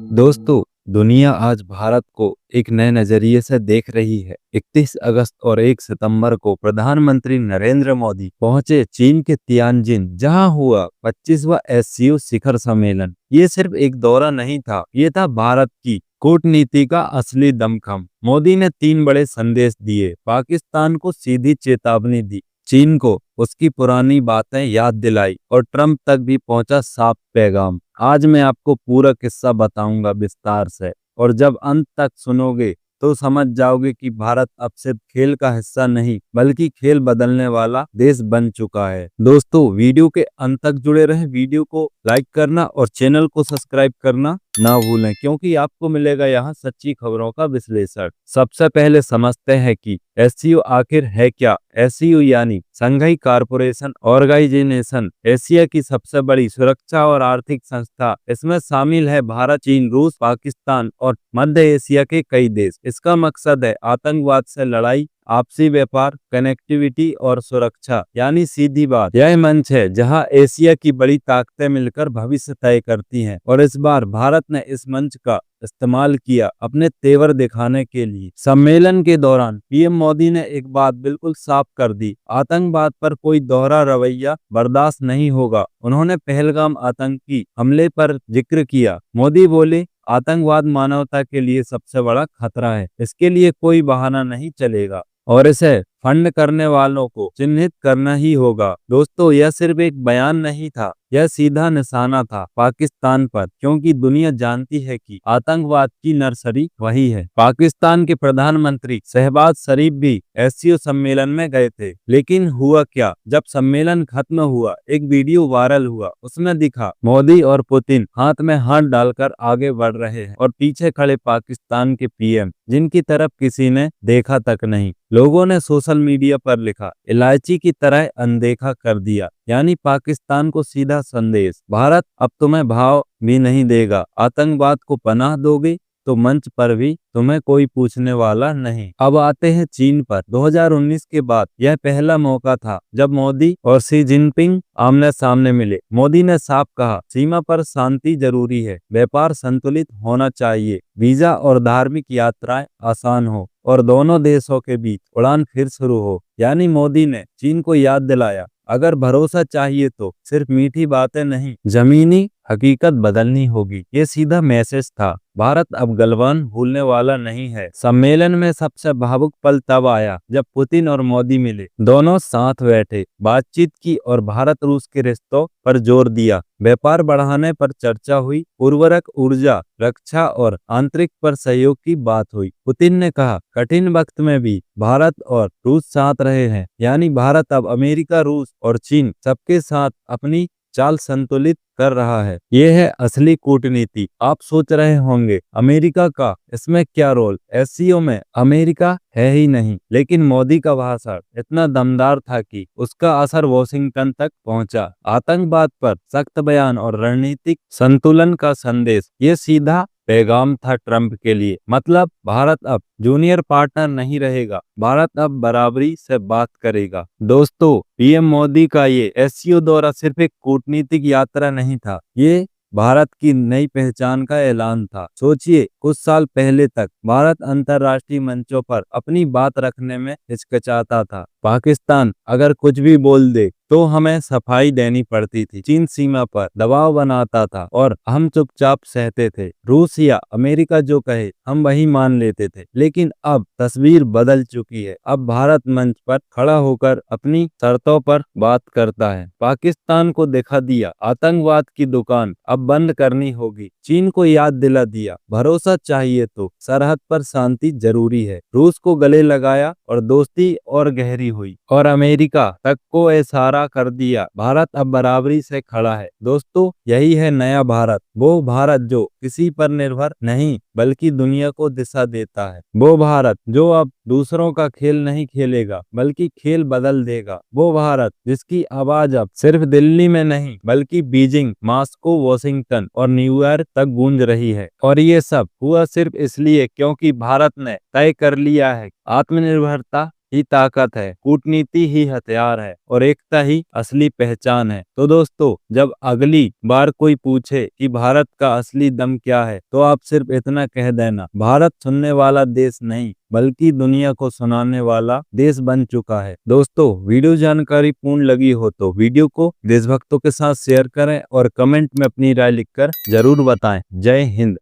दोस्तों, दुनिया आज भारत को एक नए नजरिए से देख रही है। 31 अगस्त और 1 सितंबर को प्रधानमंत्री नरेंद्र मोदी पहुंचे चीन के तियानजिन, जहां हुआ 25वां एससीओ शिखर सम्मेलन। ये सिर्फ एक दौरा नहीं था, ये था भारत की कूटनीति का असली दमखम। मोदी ने 3 बड़े संदेश दिए। पाकिस्तान को सीधी चेतावनी दी, चीन को उसकी पुरानी बातें याद दिलाई और ट्रंप तक भी पहुंचा साफ पैगाम। आज मैं आपको पूरा किस्सा बताऊंगा विस्तार से, और जब अंत तक सुनोगे तो समझ जाओगे कि भारत अब सिर्फ खेल का हिस्सा नहीं बल्कि खेल बदलने वाला देश बन चुका है। दोस्तों, वीडियो के अंत तक जुड़े रहें, वीडियो को लाइक करना और चैनल को सब्सक्राइब करना ना भूलें, क्योंकि आपको मिलेगा यहाँ सच्ची खबरों का विश्लेषण। सबसे पहले समझते हैं कि एससीओ आखिर है क्या। एससीओ यानी शंघाई कॉरपोरेशन ऑर्गेनाइजेशन, एशिया की सबसे बड़ी सुरक्षा और आर्थिक संस्था। इसमें शामिल है भारत, चीन, रूस, पाकिस्तान और मध्य एशिया के कई देश। इसका मकसद है आतंकवाद से लड़ाई, आपसी व्यापार, कनेक्टिविटी और सुरक्षा। यानी सीधी बात, यह मंच है जहां एशिया की बड़ी ताकतें मिलकर भविष्य तय करती हैं, और इस बार भारत ने इस मंच का इस्तेमाल किया अपने तेवर दिखाने के लिए। सम्मेलन के दौरान पीएम मोदी ने एक बात बिल्कुल साफ कर दी, आतंकवाद पर कोई दोहरा रवैया बर्दाश्त नहीं होगा। उन्होंने पहलगाम आतंकी हमले पर जिक्र किया। मोदी बोले, आतंकवाद मानवता के लिए सबसे बड़ा खतरा है, इसके लिए कोई बहाना नहीं चलेगा और इसे फंड करने वालों को चिन्हित करना ही होगा। दोस्तों, यह सिर्फ एक बयान नहीं था, यह सीधा निशाना था पाकिस्तान पर, क्योंकि दुनिया जानती है कि आतंकवाद की नर्सरी वही है। पाकिस्तान के प्रधानमंत्री शहबाज शरीफ भी एससीओ सम्मेलन में गए थे, लेकिन हुआ क्या, जब सम्मेलन खत्म हुआ एक वीडियो वायरल हुआ। उसमें दिखा मोदी और पुतिन हाथ में हाथ डालकर आगे बढ़ रहे हैं और पीछे खड़े पाकिस्तान के पीएम, जिनकी तरफ किसी ने देखा तक नहीं। लोगों ने सोशल मीडिया पर लिखा, इलायची की तरह अनदेखा कर दिया। यानी पाकिस्तान को सीधा संदेश, भारत अब तुम्हें भाव भी नहीं देगा, आतंकवाद को पनाह दोगे तो मंच पर भी तुम्हें कोई पूछने वाला नहीं। अब आते हैं चीन पर। 2019 के बाद यह पहला मौका था जब मोदी और शी जिनपिंग आमने सामने मिले। मोदी ने साफ कहा, सीमा पर शांति जरूरी है, व्यापार संतुलित होना चाहिए, वीजा और धार्मिक यात्राएं आसान हो और दोनों देशों के बीच उड़ान फिर शुरू हो। यानी मोदी ने चीन को याद दिलाया, अगर भरोसा चाहिए तो सिर्फ मीठी बातें नहीं, जमीनी हकीकत बदलनी होगी। ये सीधा मैसेज था, भारत अब गलवान भूलने वाला नहीं है। सम्मेलन में सबसे भावुक पल तब आया जब पुतिन और मोदी मिले। दोनों साथ बैठे, बातचीत की और भारत रूस के रिश्तों पर जोर दिया। व्यापार बढ़ाने पर चर्चा हुई, उर्वरक, ऊर्जा, रक्षा और आंतरिक पर सहयोग की बात हुई। पुतिन ने कहा, कठिन वक्त में भी भारत और रूस साथ रहे हैं। यानी भारत अब अमेरिका, रूस और चीन सबके साथ अपनी चाल संतुलित कर रहा है। यह है असली कूटनीति। आप सोच रहे होंगे, अमेरिका का इसमें क्या रोल। एससीओ में अमेरिका है ही नहीं, लेकिन मोदी का भाषण इतना दमदार था कि उसका असर वॉशिंगटन तक पहुंचा। आतंकवाद पर सख्त बयान और रणनीतिक संतुलन का संदेश, ये सीधा पैगाम था ट्रंप के लिए। मतलब भारत अब जूनियर पार्टनर नहीं रहेगा, भारत अब बराबरी से बात करेगा। दोस्तों, पीएम मोदी का ये एससीओ दौरा सिर्फ एक कूटनीतिक यात्रा नहीं था, ये भारत की नई पहचान का ऐलान था। सोचिए, कुछ साल पहले तक भारत अंतर्राष्ट्रीय मंचों पर अपनी बात रखने में हिचकिचाता था। पाकिस्तान अगर कुछ भी बोल दे तो हमें सफाई देनी पड़ती थी। चीन सीमा पर दबाव बनाता था और हम चुपचाप सहते थे। रूस या अमेरिका जो कहे हम वही मान लेते थे। लेकिन अब तस्वीर बदल चुकी है। अब भारत मंच पर खड़ा होकर अपनी शर्तों पर बात करता है। पाकिस्तान को दिखा दिया, आतंकवाद की दुकान अब बंद करनी होगी। चीन को याद दिला दिया, भरोसा चाहिए तो सरहद पर शांति जरूरी है। रूस को गले लगाया और दोस्ती और गहरी हुई, और अमेरिका तक को इशारा कर दिया, भारत अब बराबरी से खड़ा है। दोस्तों, यही है नया भारत, वो भारत जो किसी पर निर्भर नहीं बल्कि दुनिया को दिशा देता है। वो भारत जो अब दूसरों का खेल नहीं खेलेगा बल्कि खेल बदल देगा। वो भारत जिसकी आवाज अब सिर्फ दिल्ली में नहीं बल्कि बीजिंग, मॉस्को, वॉशिंगटन और न्यूयॉर्क तक गूंज रही है। और ये सब हुआ सिर्फ इसलिए क्योंकि भारत ने तय कर लिया है, आत्मनिर्भरता ही ताकत है, कूटनीति ही हथियार है और एकता ही असली पहचान है। तो दोस्तों, जब अगली बार कोई पूछे कि भारत का असली दम क्या है, तो आप सिर्फ इतना कह देना, भारत सुनने वाला देश नहीं बल्कि दुनिया को सुनाने वाला देश बन चुका है। दोस्तों, वीडियो जानकारी पूर्ण लगी हो तो वीडियो को देशभक्तों के साथ शेयर करें और कमेंट में अपनी राय लिखकर जरूर बताएं। जय हिंद।